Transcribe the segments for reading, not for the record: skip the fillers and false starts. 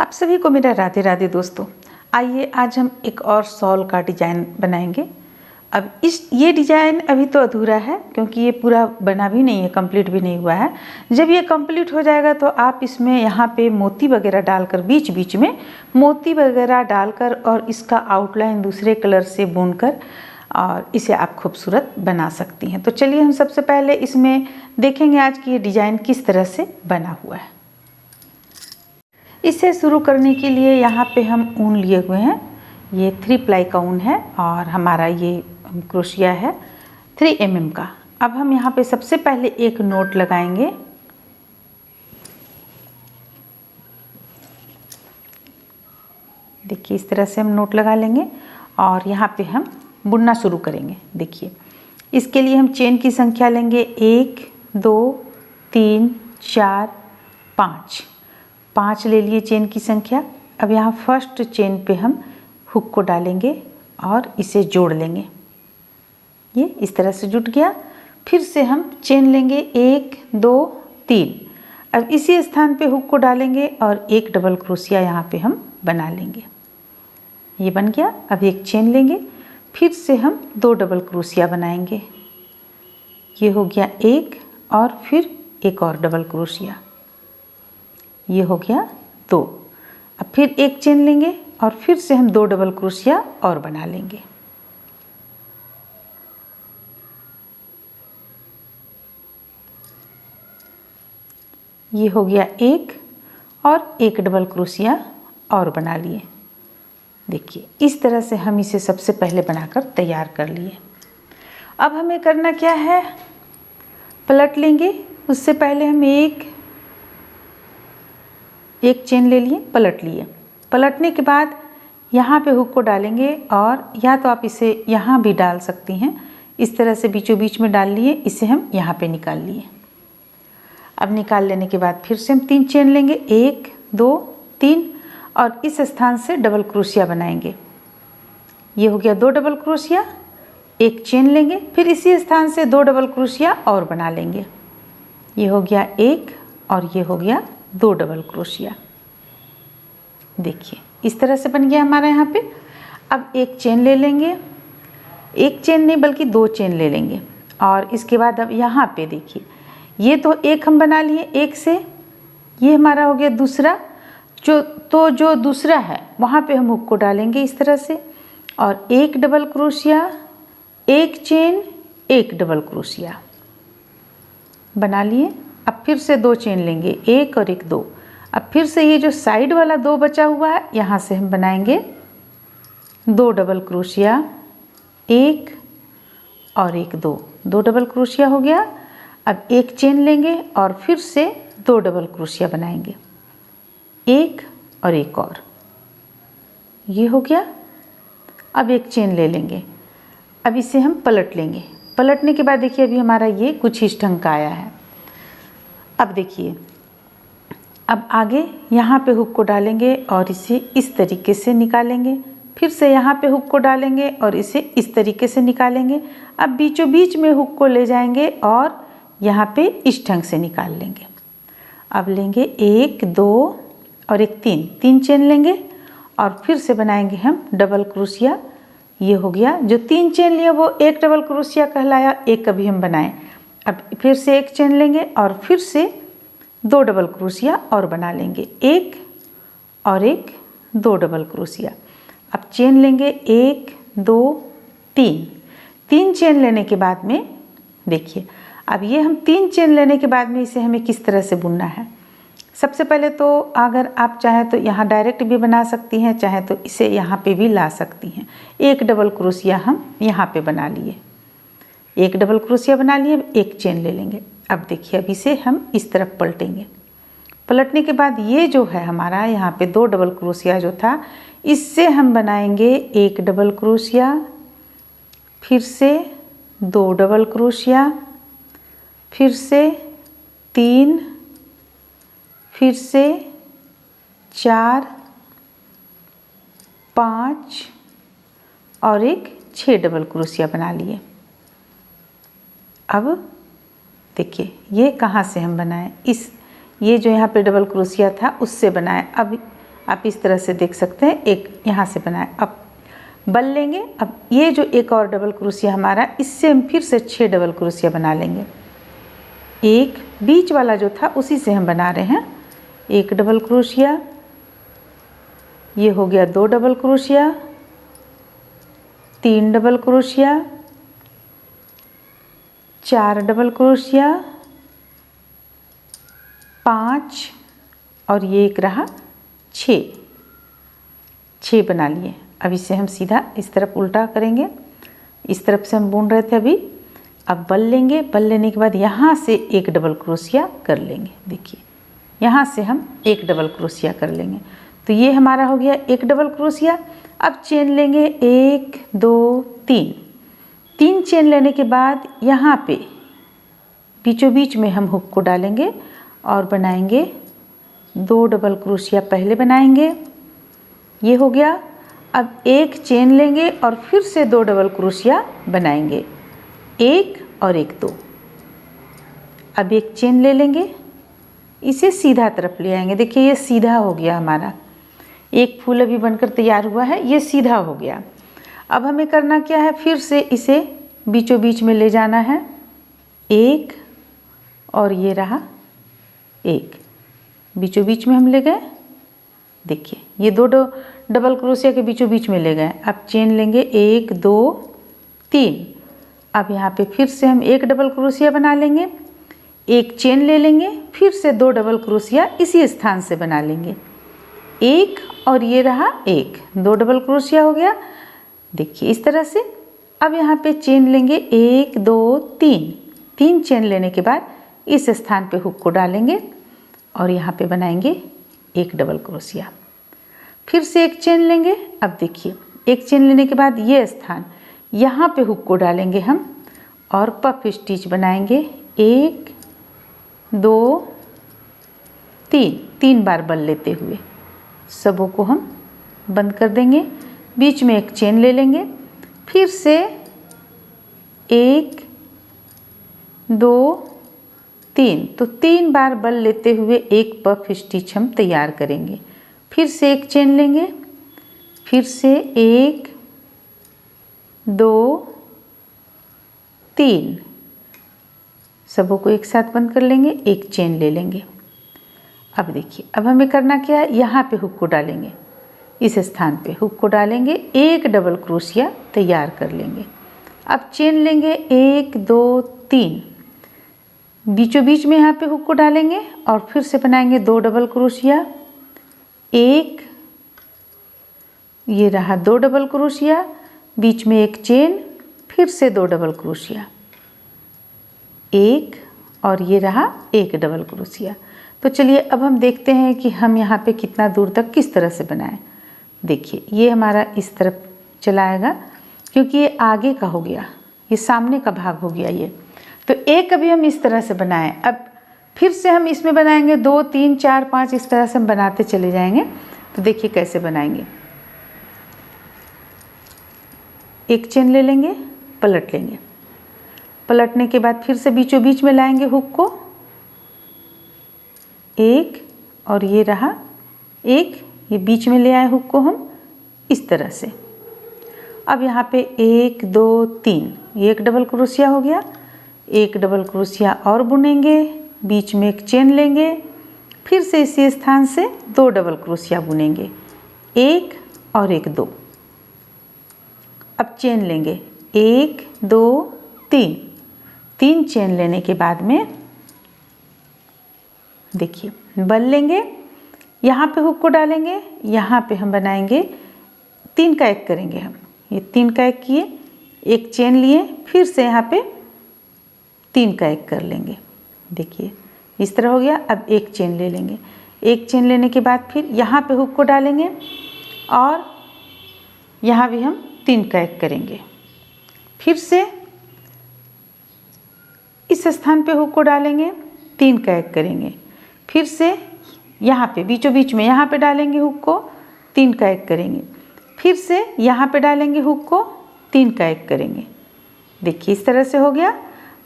आप सभी को मेरा राधे राधे दोस्तों। आइए आज हम एक और शॉल का डिज़ाइन बनाएंगे। अब ये डिज़ाइन अभी तो अधूरा है क्योंकि ये पूरा बना भी नहीं है, कंप्लीट भी नहीं हुआ है। जब ये कंप्लीट हो जाएगा तो आप इसमें यहाँ पे मोती वगैरह डालकर, बीच बीच में मोती वगैरह डालकर और इसका आउटलाइन दूसरे कलर से बुनकर और इसे आप खूबसूरत बना सकती हैं। तो चलिए हम सबसे पहले इसमें देखेंगे आज की ये डिज़ाइन किस तरह से बना हुआ है। इसे शुरू करने के लिए यहाँ पे हम ऊन लिए हुए हैं। ये 3 प्लाई का ऊन है और हमारा ये क्रोशिया है 3 mm का। अब हम यहाँ पे सबसे पहले एक नोट लगाएंगे। देखिए इस तरह से हम नोट लगा लेंगे और यहाँ पे हम बुनना शुरू करेंगे। देखिए इसके लिए हम चेन की संख्या लेंगे 1 2 3 4 5 ले लिए चेन की संख्या। अब यहाँ फर्स्ट चेन पे हम हुक को डालेंगे और इसे जोड़ लेंगे। ये इस तरह से जुट गया। फिर से हम चेन लेंगे 1 2 3। अब इसी स्थान पे हुक को डालेंगे और एक डबल क्रोशिया यहाँ पे हम बना लेंगे। ये बन गया। अब एक चेन लेंगे, फिर से हम 2 डबल क्रोशिया बनाएंगे। ये हो गया एक और फिर एक और डबल क्रोशिया, ये हो गया 2। अब फिर एक चेन लेंगे और फिर से हम 2 डबल क्रोशिया और बना लेंगे। ये हो गया एक और एक डबल क्रोशिया और बना लिए। देखिए इस तरह से हम इसे सबसे पहले बनाकर तैयार कर लिए। अब हमें करना क्या है, पलट लेंगे। उससे पहले हम एक चेन ले लिए, पलट लिए। पलटने के बाद यहाँ पे हुक को डालेंगे और या तो आप इसे यहाँ भी डाल सकती हैं। इस तरह से बीचों बीच में डाल लिए, इसे हम यहाँ पे निकाल लिए। अब निकाल लेने के बाद फिर से हम 3 चेन लेंगे, 1 2 3 और इस स्थान से डबल क्रोशिया बनाएंगे। ये हो गया 2 डबल क्रोशिया, एक चेन लेंगे, फिर इसी स्थान से 2 डबल क्रोशिया और बना लेंगे। ये हो गया 1 और ये हो गया 2 डबल क्रोशिया। देखिए इस तरह से बन गया हमारा यहाँ पे। अब एक चेन ले लेंगे, एक चेन नहीं बल्कि 2 चेन ले लेंगे और इसके बाद अब यहाँ पे देखिए ये तो एक हम बना लिए एक से, ये हमारा हो गया दूसरा। जो दूसरा है वहाँ पे हम हुक को डालेंगे इस तरह से और एक डबल क्रोशिया, एक चेन, एक डबल क्रोशिया बना लिए। अब फिर से 2 चेन लेंगे, 1 और 1 2। अब फिर से ये जो साइड वाला 2 बचा हुआ है यहाँ से हम बनाएंगे 2 डबल क्रोशिया, 1 और 1 2 डबल क्रोशिया हो गया। अब एक चेन लेंगे और फिर से 2 डबल क्रोशिया बनाएंगे, 1 और 1 और, ये हो गया। अब एक चेन ले लेंगे, अब इसे हम पलट लेंगे। पलटने के बाद देखिए अभी हमारा ये कुछ इस ढंग का आया है। अब देखिए अब आगे यहाँ पे हुक को डालेंगे और इसे इस तरीके से निकालेंगे। फिर से यहाँ पे हुक को डालेंगे और इसे इस तरीके से निकालेंगे। अब बीचों बीच में हुक को ले जाएंगे और यहाँ पे इस ढंग से निकाल लेंगे। अब लेंगे 1 2 और एक 3 चेन लेंगे और फिर से बनाएंगे हम डबल क्रोशिया। ये हो गया, जो 3 चेन लिए वो एक डबल क्रोशिया कहलाया, एक कभी हम बनाएं। अब फिर से एक चेन लेंगे और फिर से 2 डबल क्रोशिया और बना लेंगे, 1 और 1 2 डबल क्रोशिया। अब चेन लेंगे 1 2 3 चेन लेने के बाद में देखिए अब ये हम 3 चेन लेने के बाद में इसे हमें किस तरह से बुनना है। सबसे पहले तो अगर आप चाहें तो यहाँ डायरेक्ट भी बना सकती हैं, चाहे तो इसे यहाँ पे भी ला सकती हैं। एक डबल क्रोशिया हम यहाँ पे बना लिए, एक डबल क्रोशिया बना लिए, एक चेन ले लेंगे। अब देखिए अब इसे हम इस तरफ पलटेंगे। पलटने के बाद ये जो है हमारा यहाँ पे 2 डबल क्रोशिया जो था, इससे हम बनाएंगे 1 डबल क्रोशिया, फिर से 2 डबल क्रोशिया, फिर से 3, फिर से 4 5 और एक 6 डबल क्रोशिया बना लिए। अब देखिए ये कहाँ से हम बनाए, ये जो यहाँ पे डबल क्रोशिया था उससे बनाए। अब आप इस तरह से देख सकते हैं, एक यहाँ से बनाए। अब बल लेंगे। अब ये जो एक और डबल क्रोशिया हमारा, इससे हम फिर से 6 डबल क्रोशिया बना लेंगे। एक बीच वाला जो था उसी से हम बना रहे हैं। एक डबल क्रोशिया, ये हो गया 2 double crochet, 3 double crochet, 4 double crochet, 5 और ये एक रहा 6 बना लिए। अब इसे हम सीधा इस तरफ उल्टा करेंगे। इस तरफ से हम बुन रहे थे अभी। अब बल लेंगे। बल लेने के बाद यहाँ से एक डबल क्रोशिया कर लेंगे। देखिए यहाँ से हम एक डबल क्रोशिया कर लेंगे। तो ये हमारा हो गया एक डबल क्रोशिया। अब चेन लेंगे 1 2 3 चेन लेने के बाद यहाँ पे बीचों बीच में हम हुक को डालेंगे और बनाएंगे 2 डबल क्रोशिया पहले बनाएंगे, ये हो गया। अब एक चेन लेंगे और फिर से 2 डबल क्रोशिया बनाएंगे, 1 और 1 2। अब एक चेन ले लेंगे, इसे सीधा तरफ ले आएंगे। देखिए ये सीधा हो गया हमारा, एक फूल अभी बनकर तैयार हुआ है, ये सीधा हो गया। अब हमें करना क्या है, फिर से इसे बीचों बीच में ले जाना है, 1 और ये रहा 1, बीचों बीच में हम ले गए। देखिए ये 2 डबल क्रोशिया के बीचों बीच में ले गए। अब चेन लेंगे 1 2 3। अब यहाँ पे फिर से हम एक डबल क्रोशिया बना लेंगे, एक चेन ले लेंगे, फिर से 2 डबल क्रोशिया इसी स्थान से बना लेंगे, 1 और ये रहा 1, 2 डबल क्रोशिया हो गया। देखिए इस तरह से। अब यहाँ पे चेन लेंगे 1 2 3 चेन लेने के बाद इस स्थान पे हुक को डालेंगे और यहाँ पे बनाएंगे एक डबल क्रोशिया। फिर से एक चेन लेंगे। अब देखिए एक चेन लेने के बाद ये स्थान, यहाँ पे हुक को डालेंगे हम और पफ स्टिच बनाएंगे, 1 2 3 बार बल लेते हुए सबों को हम बंद कर देंगे। बीच में एक चेन ले लेंगे, फिर से 1 2 3, तो 3 बार बल लेते हुए एक पफ स्टिच हम तैयार करेंगे। फिर से एक चेन लेंगे, फिर से 1 2 3 सबों को एक साथ बंद कर लेंगे, एक चेन ले लेंगे। अब देखिए अब हमें करना क्या है, यहाँ पे हुक को डालेंगे, इस स्थान पे हुक को डालेंगे, एक डबल क्रोशिया तैयार कर लेंगे। अब चेन लेंगे 1 2 3, बीचों बीच में यहाँ पे हुक को डालेंगे और फिर से बनाएंगे 2 डबल क्रोशिया, 1 ये रहा 2 डबल क्रोशिया, बीच में एक चेन, फिर से 2 डबल क्रोशिया, 1 और ये रहा 1 डबल क्रोशिया। तो चलिए अब हम देखते हैं कि हम यहाँ पे कितना दूर तक किस तरह से बनाएं। देखिए ये हमारा इस तरफ चला आएगा क्योंकि ये आगे का हो गया, ये सामने का भाग हो गया ये। तो एक अभी हम इस तरह से बनाएं। अब फिर से हम इसमें बनाएंगे 2 3 4 5, इस तरह से हम बनाते चले जाएंगे। तो देखिए कैसे बनाएंगे, एक चेन ले लेंगे, पलट लेंगे, पलटने के बाद फिर से बीचों बीच में लाएंगे हुक को, 1 और ये रहा 1, ये बीच में ले आए हुक को हम इस तरह से। अब यहाँ पे 1 2 3, ये एक डबल क्रोशिया हो गया, एक डबल क्रोशिया और बुनेंगे, बीच में एक चेन लेंगे, फिर से इसी स्थान से 2 डबल क्रोशिया बुनेंगे, 1 और 1 2। अब चेन लेंगे 1 2 3 चेन लेने के बाद में देखिए बल लेंगे, यहाँ पे हुक को डालेंगे, यहाँ पे हम बनाएंगे 3 का 1 करेंगे हम, ये 3 का 1 किए, एक चेन लिए, फिर से यहाँ पे 3 का 1 कर लेंगे। देखिए इस तरह हो गया। अब एक चेन ले लेंगे, एक चेन लेने के बाद फिर यहाँ पे हुक को डालेंगे और यहाँ भी हम 3 का 1 करेंगे, फिर से इस स्थान पे हुक को डालेंगे, 3 का 1 करेंगे, फिर से यहाँ पे बीचों बीच में यहाँ पे डालेंगे हुक को, 3 का 1 करेंगे, फिर से यहाँ पे डालेंगे हुक को, 3 का 1 करेंगे। देखिए इस तरह से हो गया।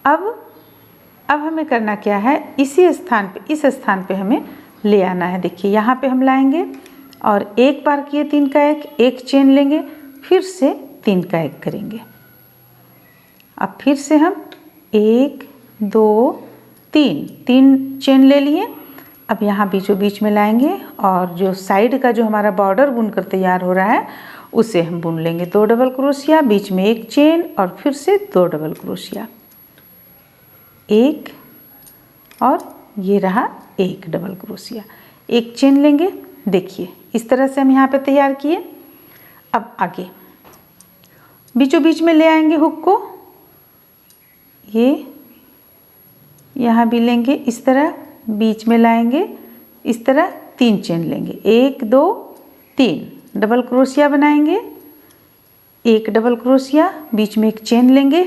अब हमें करना क्या है, इसी स्थान पे, इस स्थान पे हमें ले आना है। देखिए यहाँ पे हम लाएंगे और एक बार किए 3 का एक चेन लेंगे, फिर से 3 का एक करेंगे। अब फिर से हम 1 2 3 चेन ले लिए। अब यहाँ बीचों बीच में लाएंगे और जो साइड का जो हमारा बॉर्डर बुनकर तैयार हो रहा है उसे हम बुन लेंगे। 2 डबल क्रोशिया, बीच में एक चेन और फिर से 2 डबल क्रोशिया, एक और ये रहा एक डबल क्रोशिया, एक चेन लेंगे। देखिए इस तरह से हम यहाँ पे तैयार किए। अब आगे बीचों बीच में ले आएंगे हुक को, ये यहाँ भी लेंगे, इस तरह बीच में लाएंगे, इस तरह 3 चेन लेंगे, 1 2 3 डबल क्रोशिया बनाएंगे, एक डबल क्रोशिया, बीच में एक चेन लेंगे।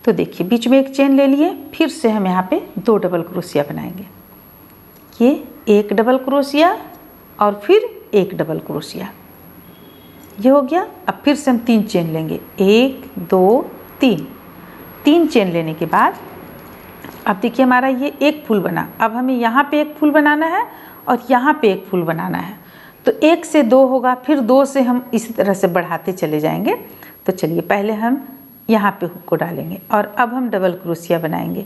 तो देखिए बीच में एक चेन ले लिए, फिर से हम यहाँ पे 2 डबल क्रोशिया बनाएंगे। ये एक डबल क्रोशिया और फिर एक डबल क्रोशिया, ये हो गया। अब फिर से हम 3 चेन लेंगे, 1 2 3 चेन लेने के बाद अब देखिए हमारा ये एक फूल बना। अब हमें यहाँ पे एक फूल बनाना है और यहाँ पे एक फूल बनाना है। तो 1 से 2 होगा, फिर 2 से हम इसी तरह से बढ़ाते चले जाएंगे। तो चलिए पहले हम यहाँ पे हुक को डालेंगे और अब हम डबल क्रोशिया बनाएंगे।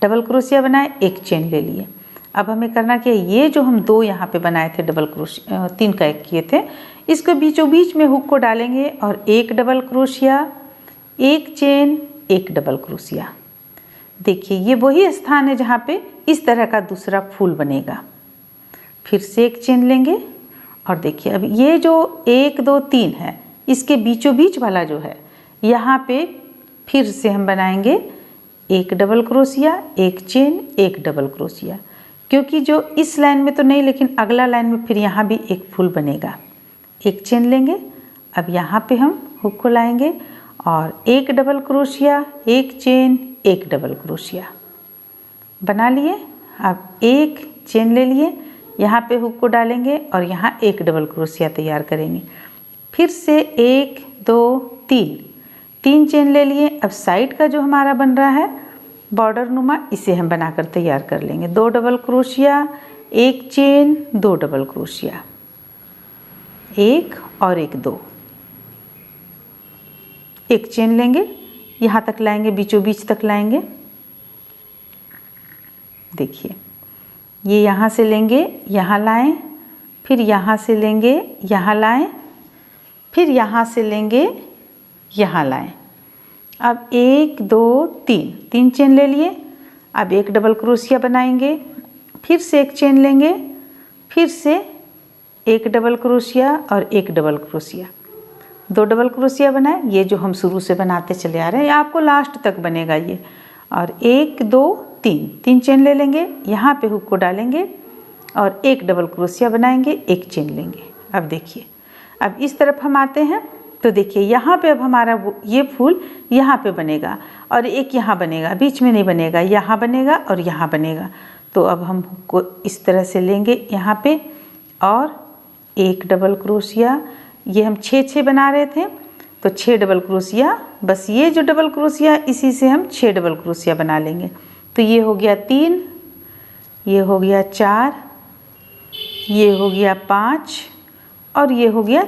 डबल क्रोशिया बनाए, एक चेन ले लिए। अब हमें करना क्या है, ये जो हम 2 यहाँ पे बनाए थे डबल क्रोशिया, 3 का एक किए थे, इसको बीचों बीच में हुक को डालेंगे और एक डबल क्रोशिया, एक चेन, एक डबल क्रोशिया। देखिए ये वही स्थान है जहाँ पे इस तरह का दूसरा फूल बनेगा। फिर से एक चेन लेंगे और देखिए अब ये जो 1 2 3 है, इसके बीचों बीच वाला जो है, यहाँ पे फिर से हम बनाएंगे एक डबल क्रोशिया, एक चेन, एक डबल क्रोशिया। क्योंकि जो इस लाइन में तो नहीं, लेकिन अगला लाइन में फिर यहाँ भी एक फूल बनेगा। एक चेन लेंगे, अब यहाँ पे हम हुक को लाएंगे और एक डबल क्रोशिया, एक चेन, एक डबल क्रोशिया बना लिए। अब एक चेन ले लिए, यहाँ पे हुक को डालेंगे और यहाँ एक डबल क्रोशिया तैयार करेंगे। फिर से 1 2 3 चेन ले लिए। अब साइड का जो हमारा बन रहा है बॉर्डर नुमा, इसे हम बनाकर तैयार कर लेंगे। 2 डबल क्रोशिया, एक चेन, 2 डबल क्रोशिया, एक और एक 2, एक चेन लेंगे, यहाँ तक लाएंगे, बीचों बीच तक लाएंगे। देखिए ये यहाँ से लेंगे, यहाँ लाएं, फिर यहाँ से लेंगे, यहाँ लाएं, फिर यहाँ से लेंगे, यहाँ लाएं। अब 1 2 3 चेन ले लिए। अब एक डबल क्रोशिया बनाएंगे, फिर से एक चेन लेंगे, फिर से एक डबल क्रोशिया और एक डबल क्रोशिया, 2 डबल क्रोशिया बनाए। ये जो हम शुरू से बनाते चले आ रहे हैं, ये आपको लास्ट तक बनेगा ये। और 1 2 3 चेन ले लेंगे, यहाँ पे हुक को डालेंगे और एक डबल क्रोशिया बनाएंगे, एक चेन लेंगे। अब देखिए अब इस तरफ हम आते हैं, तो देखिए यहाँ पे अब हमारा ये फूल यहाँ पे बनेगा और एक यहाँ बनेगा, बीच में नहीं बनेगा, यहाँ बनेगा और यहाँ बनेगा। तो अब हम हुक को इस तरह से लेंगे यहाँ पे और एक डबल क्रोशिया, ये हम 6 बना रहे थे, तो 6 डबल क्रोशिया, बस ये जो डबल क्रोशिया इसी से हम 6 डबल क्रोशिया बना लेंगे। तो ये हो गया 3, ये हो गया 4, ये हो गया 5 और ये हो गया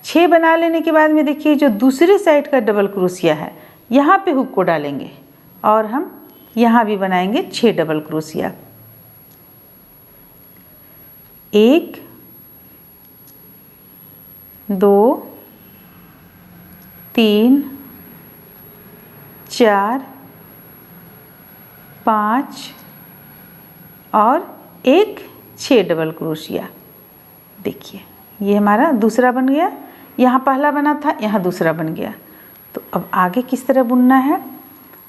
6 बना लेने के बाद में देखिए जो दूसरे साइड का डबल क्रोशिया है, यहाँ पे हुक को डालेंगे और हम यहाँ भी बनाएंगे 6 डबल क्रोशिया। 1 2 3 4 5 और एक 6 डबल क्रोशिया। देखिए ये हमारा दूसरा बन गया, यहाँ पहला बना था, यहाँ दूसरा बन गया। तो अब आगे किस तरह बुनना है,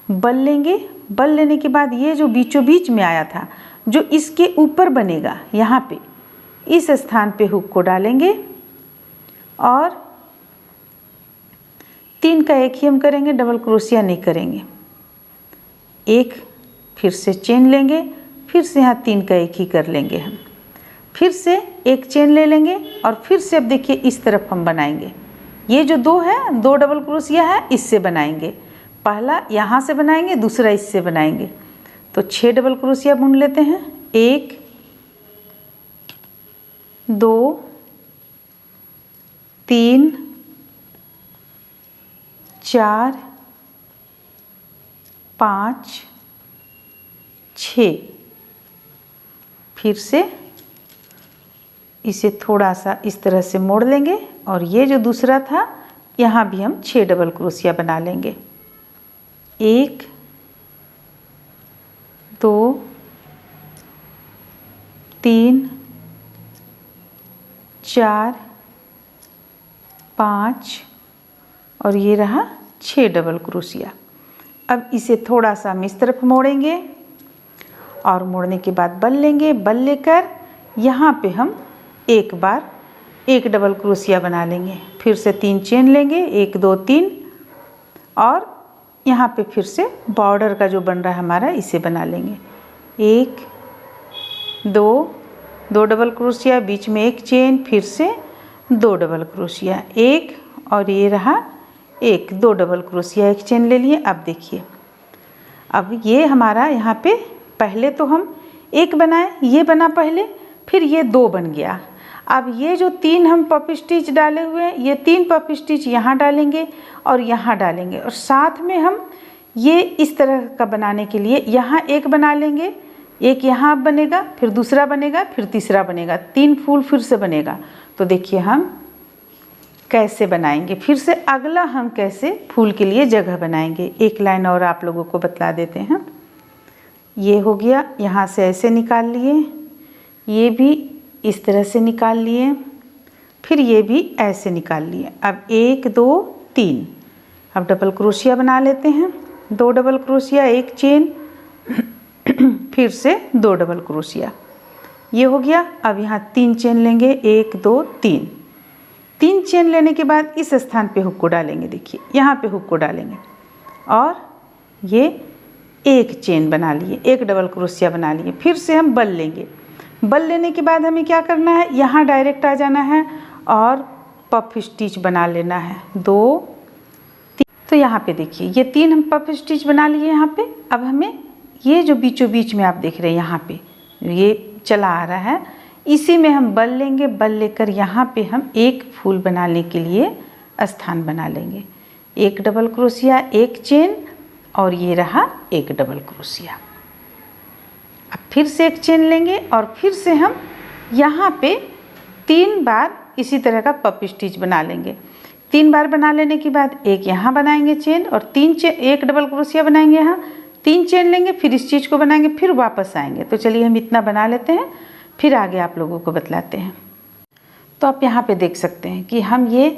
बल लेंगे, बल लेने के बाद ये जो बीचों बीच में आया था, जो इसके ऊपर बनेगा, यहाँ पे इस स्थान पे हुक को डालेंगे और 3 का एक ही हम करेंगे, डबल क्रोशिया नहीं करेंगे। एक फिर से चेन लेंगे, फिर से यहाँ 3 का एक ही कर लेंगे हम, फिर से एक चेन ले लेंगे और फिर से अब देखिए इस तरफ हम बनाएंगे। ये जो 2 है, 2 डबल क्रोशिया है, इससे बनाएंगे। पहला यहाँ से बनाएंगे, दूसरा इससे बनाएंगे। तो 6 डबल क्रोशिया बुन लेते हैं। 1 2 3 4 5 6। फिर से इसे थोड़ा सा इस तरह से मोड़ लेंगे और ये जो दूसरा था यहाँ भी हम 6 डबल क्रोशिया बना लेंगे। 1 2 3 4 5 और ये रहा 6 डबल क्रोशिया। अब इसे थोड़ा सा हम इस तरफ मोड़ेंगे और मोड़ने के बाद बल लेंगे। बल लेकर यहाँ पे हम एक बार 1 डबल क्रोशिया बना लेंगे। फिर से 3 चेन लेंगे, 1 2 3 और यहाँ पे फिर से बॉर्डर का जो बन रहा है हमारा इसे बना लेंगे। 1 2 डबल क्रोशिया, बीच में 1 चेन, फिर से 2 डबल क्रोशिया, 1 और ये रहा 1 2 डबल क्रोशिया, 1 चेन ले लिए। अब देखिए, अब ये हमारा यहाँ पे पहले तो हम 1 बनाए, ये बना पहले, फिर ये 2 बन गया। अब ये जो 3 हम पफ स्टिच डाले हुए हैं, ये 3 पफ स्टिच यहाँ डालेंगे और यहाँ डालेंगे और साथ में हम ये इस तरह का बनाने के लिए यहाँ 1 बना लेंगे, 1 यहाँ बनेगा, फिर दूसरा बनेगा, फिर तीसरा बनेगा, 3 फूल फिर से बनेगा। तो देखिए हम कैसे बनाएंगे, फिर से अगला हम कैसे फूल के लिए जगह बनाएंगे। एक लाइन और आप लोगों को बतला देते हैं। ये हो गया, यहाँ से ऐसे निकाल लिए, ये भी इस तरह से निकाल लिए, फिर ये भी ऐसे निकाल लिए। अब 1 2 3 अब डबल क्रोशिया बना लेते हैं। 2 डबल क्रोशिया, 1 चेन, फिर से 2 डबल क्रोशिया, ये हो गया। अब यहाँ 3 चेन लेंगे, 1 2 3 चेन लेने के बाद इस स्थान पे हुक को डालेंगे। देखिए यहाँ पे हुक को डालेंगे और ये 1 चेन बना लिए, 1 डबल क्रोशिया बना लिए। फिर से हम बल लेंगे। बल लेने के बाद हमें क्या करना है, यहाँ डायरेक्ट आ जाना है और पफ स्टिच बना लेना है। 2 3। तो यहाँ पे देखिए ये 3 हम पफ स्टिच बना लिए यहाँ पे। अब हमें ये जो बीचों बीच में आप देख रहे हैं यहाँ पे ये चला आ रहा है, इसी में हम बल लेंगे। बल लेकर यहाँ पे हम 1 फूल बनाने के लिए स्थान बना लेंगे। 1 डबल क्रोशिया, 1 चेन और ये रहा 1 डबल क्रोशिया। अब फिर से 1 चेन लेंगे और फिर से हम यहाँ पे 3 बार इसी तरह का पफ स्टिच बना लेंगे। 3 बार बना लेने के बाद 1 यहाँ बनाएंगे चेन और 3 चेन, 1 डबल क्रोशिया बनाएंगे, यहाँ 3 चेन लेंगे, फिर इस चीज़ को बनाएंगे, फिर वापस आएंगे। तो चलिए हम इतना बना लेते हैं, फिर आगे आप लोगों को बतलाते हैं। तो आप यहाँ पे देख सकते हैं कि हम ये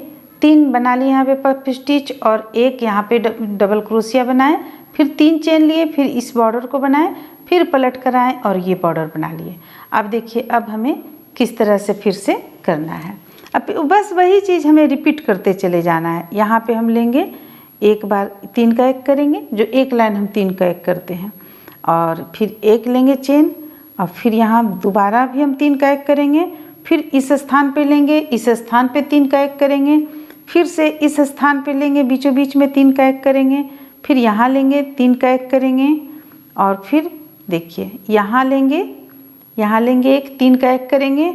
3 बना लिए यहाँ पे पफ स्टिच और 1 यहाँ पे डबल क्रोशिया बनाए, फिर 3 चेन लिए, फिर इस बॉर्डर को बनाए, फिर पलट कर आए और ये बॉर्डर बना लिए। अब देखिए अब हमें किस तरह से फिर से करना है। अब बस वही चीज़ हमें रिपीट करते चले जाना है। यहाँ पे हम लेंगे, एक बार 3 का 1 करेंगे, जो एक लाइन हम 3 का 1 करते हैं, और फिर 1 लेंगे चेन और फिर यहाँ दोबारा भी हम 3 का 1 करेंगे, फिर इस स्थान पे लेंगे, इस स्थान पे 3 का 1 करेंगे, फिर से इस स्थान पे लेंगे, बीचों बीच में 3 का 1 करेंगे, फिर यहाँ लेंगे 3 का 1 करेंगे और फिर देखिए यहाँ लेंगे 1 3 का 1 करेंगे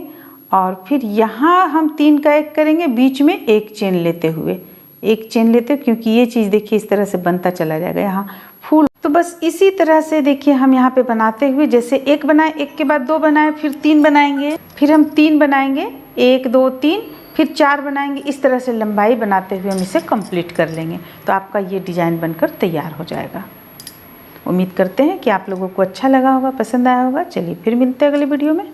और फिर यहाँ हम 3 का 1 करेंगे, बीच में 1 चेन लेते हुए, 1 चेन लेते, क्योंकि ये चीज़ देखिए इस तरह से बनता चला जाएगा यहाँ फूल। तो बस इसी तरह से देखिए हम यहाँ पे बनाते हुए, जैसे 1 बनाए, 1 के बाद 2 बनाए, फिर 3 बनाएंगे, फिर हम 3 बनाएंगे, 1 2 3, फिर 4 बनाएंगे। इस तरह से लंबाई बनाते हुए हम इसे कंप्लीट कर लेंगे तो आपका ये डिज़ाइन बनकर तैयार हो जाएगा। उम्मीद करते हैं कि आप लोगों को अच्छा लगा होगा, पसंद आया होगा। चलिए फिर मिलते हैं अगले वीडियो में।